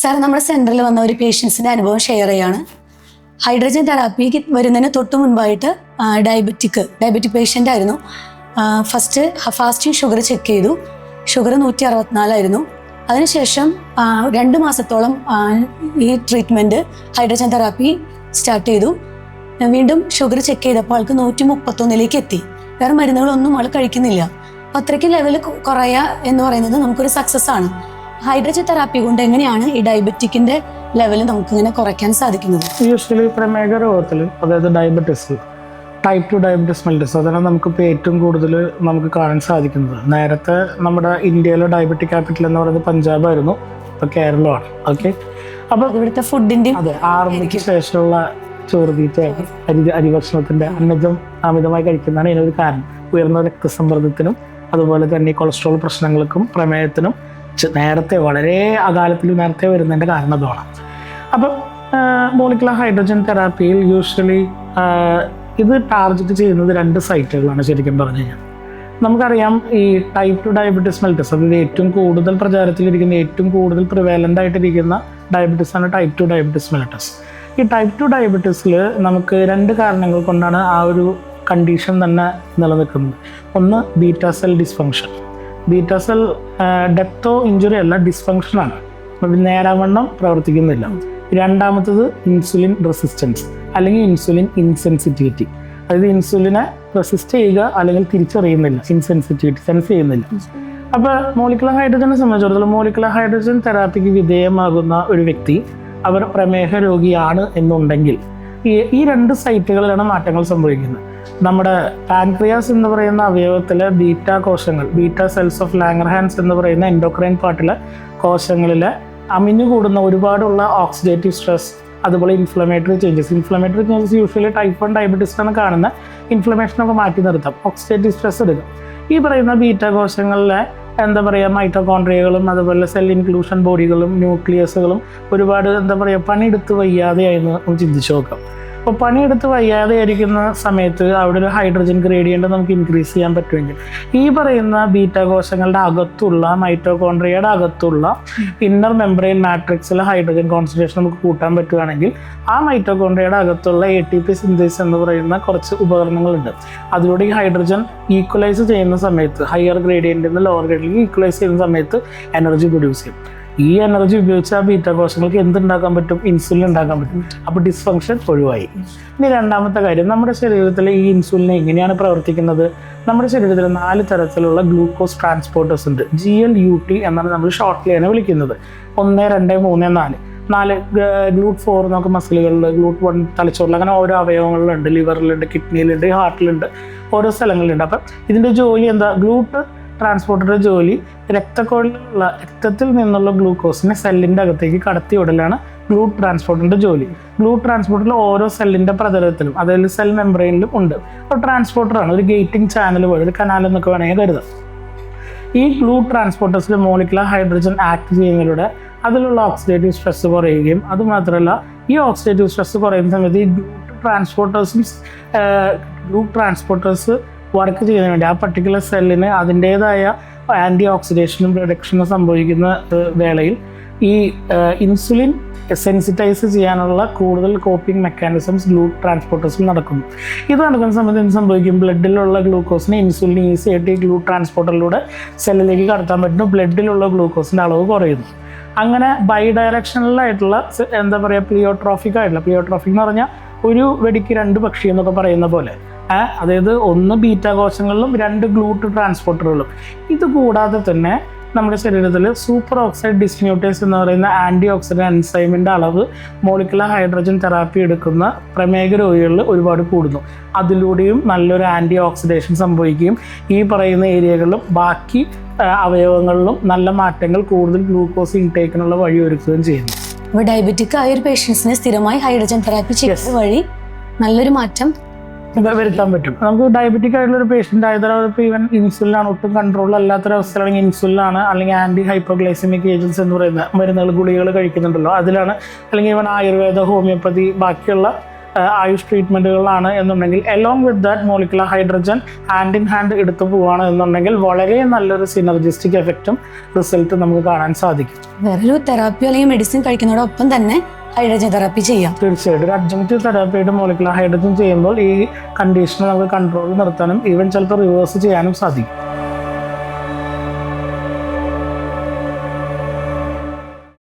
Sir നമ്മുടെ സെന്ററിൽ വന്ന ഒരു പേഷ്യൻസിന്റെ അനുഭവം ഷെയർ ചെയ്യാണ്. ഹൈഡ്രജൻ തെറാപ്പിക്ക് വരുന്നതിന് തൊട്ട് മുൻപായിട്ട് ഡയബറ്റിക് പേഷ്യൻ്റ് ആയിരുന്നു. ഫസ്റ്റ് ഫാസ്റ്റിംഗ് ഷുഗർ ചെക്ക് ചെയ്തു. ഷുഗർ 164 അതിനുശേഷം 2 മാസത്തോളം ഈ ട്രീറ്റ്മെൻറ്റ് ഹൈഡ്രജൻ തെറാപ്പി സ്റ്റാർട്ട് ചെയ്തു. വീണ്ടും ഷുഗർ ചെക്ക് ചെയ്തപ്പോൾ ആൾക്ക് 131 എത്തി. വേറെ മരുന്നുകളൊന്നും ആൾ കഴിക്കുന്നില്ല. അപ്പോൾ അത്രയ്ക്ക് ലെവൽ കുറയുക എന്ന് പറയുന്നത് നമുക്കൊരു സക്സസ് ആണ്. ഹൈഡ്രജൻ തെറാപ്പി കൊണ്ട് എങ്ങനെയാണ് ഈ ഡയബറ്റിക്കിന്റെ ലെവൽ നമുക്ക് ഇങ്ങനെ കുറയ്ക്കാൻ സാധിക്കുന്നത്? യൂഷ്വലി പ്രമേഹ രോഗത്തിൽ, അതായത് ഡയബറ്റിസ്, ടൈപ്പ് 2 ഡയബറ്റിസ് മെൽറ്റസ്, അതാണ് നമുക്കിപ്പോൾ ഏറ്റവും കൂടുതൽ നമുക്ക് കാണാൻ സാധിക്കുന്നത്. നേരത്തെ നമ്മുടെ ഇന്ത്യയിലെ ഡയബറ്റിക് ക്യാപിറ്റൽ എന്ന് പറയുന്നത് പഞ്ചാബായിരുന്നു, ഇപ്പോൾ കേരളമാണ്. ഓക്കെ, അപ്പോൾ ഇവിടുത്തെ ഫുഡിന്റെ അതെ 6 മണിക്ക് ശേഷമുള്ള ചോറ് തീറ്റയാണ്, അരിഭക്ഷണത്തിന്റെ അമിതമായി കഴിക്കുന്നതാണ് ഇതിനൊരു കാരണം. ഉയർന്ന രക്തസമ്മർദ്ദത്തിനും അതുപോലെ തന്നെ കൊളസ്ട്രോൾ പ്രശ്നങ്ങൾക്കും പ്രമേഹത്തിനും നേരത്തെ വളരെ നേരത്തെ വരുന്നതിൻ്റെ കാരണം അതാണ്. അപ്പം മോളിക്കുലർ ഹൈഡ്രജൻ തെറാപ്പിയിൽ യൂഷ്വലി ഇത് ടാർഗറ്റ് ചെയ്യുന്നത് 2 സൈറ്റുകളാണ്. ശരിക്കും പറഞ്ഞു കഴിഞ്ഞാൽ നമുക്കറിയാം, ഈ ടൈപ്പ് 2 ഡയബറ്റിസ് മെൽറ്റസ്, അതായത് ഏറ്റവും കൂടുതൽ പ്രചാരത്തിലിരിക്കുന്ന, ഏറ്റവും കൂടുതൽ പ്രിവാലൻ്റ് ആയിട്ടിരിക്കുന്ന ഡയബറ്റിസ് ആണ് ടൈപ്പ് 2 ഡയബറ്റിസ് മെൽറ്റസ്. ഈ ടൈപ്പ് 2 ഡയബറ്റിസിൽ നമുക്ക് 2 കാരണങ്ങൾ കൊണ്ടാണ് ആ ഒരു കണ്ടീഷൻ തന്നെ നിലനിൽക്കുന്നത്. ഒന്ന്, beta cell dysfunction. Beta cell ഡെത്തോ ഇഞ്ചുറി അല്ല, ഡിസ്ഫങ്ഷനാണ്, നേരാവണ്ണം പ്രവർത്തിക്കുന്നില്ല. രണ്ടാമത്തത് ഇൻസുലിൻ റെസിസ്റ്റൻസ് അല്ലെങ്കിൽ ഇൻസുലിൻ ഇൻസെൻസിറ്റിവിറ്റി, അതായത് ഇൻസുലിനെ റെസിസ്റ്റ് ചെയ്യുക അല്ലെങ്കിൽ തിരിച്ചറിയുന്നില്ല, ഇൻസെൻസിറ്റിവിറ്റി, സെൻസ് ചെയ്യുന്നില്ല. അപ്പോൾ മോളിക്കുലർ ഹൈഡ്രജനെ സംബന്ധിച്ചിടത്തോളം മോളിക്കുലർ ഹൈഡ്രജൻ തെറാപ്പിക്ക് വിധേയമാകുന്ന ഒരു വ്യക്തി അവർ പ്രമേഹ രോഗിയാണ് എന്നുണ്ടെങ്കിൽ ഈ 2 സൈറ്റുകളിലാണ് മാറ്റങ്ങൾ സംഭവിക്കുന്നത്. നമ്മുടെ പാൻക്രിയാസ് എന്ന് പറയുന്ന അവയവത്തിലെ ബീറ്റാ കോശങ്ങൾ, ബീറ്റാ സെൽസ് ഓഫ് ലാംഗർഹാൻസ് എന്ന് പറയുന്ന എൻഡോക്രൈൻ പാർട്ടിലെ കോശങ്ങളിലെ അമിഞ്ഞുകൂടുന്ന ഒരുപാടുള്ള ഓക്സിഡേറ്റീവ് സ്ട്രെസ്, അതുപോലെ ഇൻഫ്ലമേറ്ററി ചേഞ്ചസ് യൂഷ്വലി ടൈപ്പ് 1 ഡയബറ്റീസിലാണ് കാണുന്ന ഇൻഫ്ലമേഷനൊക്കെ മാറ്റി നിർത്താം, ഓക്സിഡേറ്റീവ് സ്ട്രെസ് എടുക്കും. ഈ പറയുന്ന ബീറ്റാ കോശങ്ങളിലെ മൈറ്റോകോൺട്രിയകളും അതുപോലെ സെൽ ഇൻക്ലൂഷൻ ബോഡികളും ന്യൂക്ലിയസുകളും ഒരുപാട് പണിയെടുത്ത് വയ്യാതെയായിരുന്നു നമുക്ക് ചിന്തിച്ച് നോക്കാം. അപ്പോൾ പണിയെടുത്ത് വയ്യാതെയായിരിക്കുന്ന സമയത്ത് അവിടെ ഒരു ഹൈഡ്രജൻ ഗ്രേഡിയൻ്റ് നമുക്ക് ഇൻക്രീസ് ചെയ്യാൻ പറ്റുമെങ്കിൽ ഈ പറയുന്ന ബീറ്റാ കോശങ്ങളുടെ അകത്തുള്ള മൈറ്റോകോൺട്രിയയുടെ അകത്തുള്ള ഇന്നർ മെംബ്രെയിൻ മാട്രിക്സിലെ ഹൈഡ്രജൻ കോൺസെൻട്രേഷൻ നമുക്ക് കൂട്ടാൻ പറ്റുകയാണെങ്കിൽ ആ മൈറ്റോകോൺട്രിയയുടെ അകത്തുള്ള ATP സിന്തേസ് എന്ന് പറയുന്ന കുറച്ച് ഉപകരണങ്ങളുണ്ട്. അതിലൂടെ ഈ ഹൈഡ്രജൻ ഈക്വലൈസ് ചെയ്യുന്ന സമയത്ത് ഹയർ ഗ്രേഡിയൻ്റിൽ നിന്ന് ലോവർ ഗ്രേഡിയൻറ്റിലേക്ക് ഈക്വലൈസ് ചെയ്യുന്ന സമയത്ത് എനർജി പ്രൊഡ്യൂസ് ചെയ്യും. ഈ എനർജി ഉപയോഗിച്ച് ആ ബീറ്റാ കോശങ്ങൾക്ക് എന്തുണ്ടാക്കാൻ പറ്റും? ഇൻസുലിൻ ഉണ്ടാക്കാൻ പറ്റും. അപ്പോൾ ഡിസ്ഫങ്ഷൻ ഒഴിവായി. ഇനി രണ്ടാമത്തെ കാര്യം, നമ്മുടെ ശരീരത്തിൽ ഈ ഇൻസുലിൻ എങ്ങനെയാണ് പ്രവർത്തിക്കുന്നത്? നമ്മുടെ ശരീരത്തിൽ 4 തരത്തിലുള്ള ഗ്ലൂക്കോസ് ട്രാൻസ്പോർട്ടേഴ്സ് ഉണ്ട്. GLUT എന്നാണ് നമ്മൾ ഷോർട്ട്ലി അതിനെ വിളിക്കുന്നത്. 1, 2, 3, 4 ഗ്ലൂട്ട് 4 നമുക്ക് മസിലുകളിൽ, ഗ്ലൂട്ട് 1 തലച്ചോറിൽ, അങ്ങനെ ഓരോ അവയവങ്ങളിലുണ്ട്. ലിവറിലുണ്ട്, കിഡ്നിയിലുണ്ട്, ഹാർട്ടിലുണ്ട്, ഓരോ സ്ഥലങ്ങളിലുണ്ട്. അപ്പം ഇതിൻ്റെ ജോലി എന്താ? ഗ്ലൂട്ട് ട്രാൻസ്പോർട്ടറുടെ ജോലി രക്തത്തിൽ നിന്നുള്ള ഗ്ലൂക്കോസിനെ സെല്ലിൻ്റെ അകത്തേക്ക് കടത്തി വിടലാണ് ഗ്ലൂട്ട് ട്രാൻസ്പോർട്ടറിൻ്റെ ജോലി. ഗ്ലൂട്ട് ട്രാൻസ്പോർട്ടറിൽ ഓരോ സെല്ലിൻ്റെ പ്രതലത്തിലും, അതായത് സെൽ മെംബ്രെയിനിലും ഉണ്ട്. അപ്പോൾ ട്രാൻസ്പോർട്ടറാണ്, ഒരു ഗേറ്റിംഗ് ചാനൽ പോലെ, ഒരു കനാൽ എന്നൊക്കെ വേണമെങ്കിൽ കരുതാം. ഈ ഗ്ലൂട്ട് ട്രാൻസ്പോർട്ടേഴ്സിൽ മോളിക്കുലർ ഹൈഡ്രജൻ ആക്ട് ചെയ്യുന്നതിലൂടെ അതിലുള്ള ഓക്സിഡേറ്റീവ് സ്ട്രെസ് കുറയുകയും, അതുമാത്രമല്ല ഈ ഓക്സിഡേറ്റീവ് സ്ട്രെസ് കുറയുന്ന സമയത്ത് ഈ ഗ്ലൂട്ട് ട്രാൻസ്പോർട്ടേഴ്സ് വർക്ക് ചെയ്യുന്നതിന് വേണ്ടി ആ പർട്ടിക്കുലർ സെല്ലിന് അതിൻ്റേതായ ആൻറ്റി ഓക്സിഡേഷനും റിഡക്ഷനും സംഭവിക്കുന്ന വേളയിൽ ഈ ഇൻസുലിൻ സെൻസിറ്റൈസ് ചെയ്യാനുള്ള കൂടുതൽ കോപ്പിംഗ് മെക്കാനിസംസ് ഗ്ലൂട്ട് ട്രാൻസ്പോർട്ടേഴ്സിൽ നടക്കുന്നു. ഇത് നടക്കുന്ന സമയത്ത് എന്ത് സംഭവിക്കും? ബ്ലഡിലുള്ള ഗ്ലൂക്കോസിനെ ഇൻസുലിൻ ഈസി ആയിട്ട് ഈ ഗ്ലൂട്ട് ട്രാൻസ്പോർട്ടറിലൂടെ സെല്ലിലേക്ക് കടത്താൻ പറ്റുന്നു. ബ്ലഡിലുള്ള ഗ്ലൂക്കോസിൻ്റെ അളവ് കുറയുന്നു. അങ്ങനെ ബൈ ഡയറക്ഷണലായിട്ടുള്ള പ്ലിയോട്രോഫിക് എന്ന് പറഞ്ഞാൽ ഒരു വെടിക്ക് 2 പക്ഷി എന്നൊക്കെ പറയുന്ന പോലെ, അതായത് 1 ബീറ്റാ കോശങ്ങളിലും 2 ഗ്ലൂട്ട് ട്രാൻസ്പോർട്ടറുകളും. ഇത് കൂടാതെ തന്നെ നമ്മുടെ ശരീരത്തിൽ സൂപ്പർ ഓക്സൈഡ് ഡിസ്മ്യൂട്ടേസ് എന്ന് പറയുന്ന ആൻറ്റി ഓക്സിഡൻറ്റ് എൻസൈമിൻ്റെ അളവ് മോളിക്കുലർ ഹൈഡ്രജൻ തെറാപ്പി എടുക്കുന്ന പ്രമേഹ രോഗികളിൽ ഒരുപാട് കൂടുന്നു. അതിലൂടെയും നല്ലൊരു ആൻറ്റി ഓക്സിഡേഷൻ സംഭവിക്കുകയും ഈ പറയുന്ന ഏരിയകളിലും ബാക്കി അവയവങ്ങളിലും നല്ല മാറ്റങ്ങൾ, കൂടുതൽ ഗ്ലൂക്കോസ് ഇൻടേക്കിനുള്ള വഴി ഒരുക്കുകയും ചെയ്യുന്നു. അപ്പോൾ ഡയബറ്റിക് ആയ ഒരു പേഷ്യൻസിന് സ്ഥിരമായി ഹൈഡ്രജൻ തെറാപ്പി ചെയ്യുന്നത് വഴി നല്ലൊരു മാറ്റം വരുത്താൻ പറ്റും. നമുക്ക് ഡയബറ്റിക് ആയിട്ടുള്ള ഒരു പേഷ്യൻ്റ് ആയതോടെ ഈവൻ ഇൻസുലിനാണ്, ഒട്ടും കൺട്രോൾ അല്ലാത്തൊരവസ്ഥയിലാണെങ്കിൽ ഇൻസുലിനാണ്, അല്ലെങ്കിൽ ആൻറ്റി ഹൈപ്പോഗ്ലൈസമിക് ഏജൻസ് എന്ന് പറയുന്ന മരുന്നുകൾ, ഗുളികൾ കഴിക്കുന്നുണ്ടല്ലോ, അതിലാണ്, അല്ലെങ്കിൽ ഈവൻ ആയുർവേദ, ഹോമിയോപ്പതി, ബാക്കിയുള്ള ആയുഷ് ട്രീറ്റ്മെൻറ്റുകളാണ് എന്നുണ്ടെങ്കിൽ along with that molecular hydrogen hand in hand എടുത്തു പോവുകയാണ് എന്നുണ്ടെങ്കിൽ വളരെ നല്ലൊരു സിനർജിസ്റ്റിക് എഫക്റ്റും റിസൾട്ട് നമുക്ക് കാണാൻ സാധിക്കും. വേറൊരു തെറാപ്പിയോ അല്ലെങ്കിൽ മെഡിസിൻ കഴിക്കുന്നതോടൊപ്പം തന്നെ ഹൈഡ്രജൻ തെറാപ്പി ചെയ്യാം. തീർച്ചയായിട്ടും ഒരു അഡ്ജങ്ക്റ്റീവ് തെറാപ്പിയായിട്ട് മോളിക്കുലർ ഹൈഡ്രജൻ ചെയ്യുമ്പോൾ ഈ കണ്ടീഷനെ നമുക്ക് കൺട്രോൾ നിർത്താനും ഈവൻ ചിലപ്പോൾ റിവേഴ്സ് ചെയ്യാനും സാധിക്കും.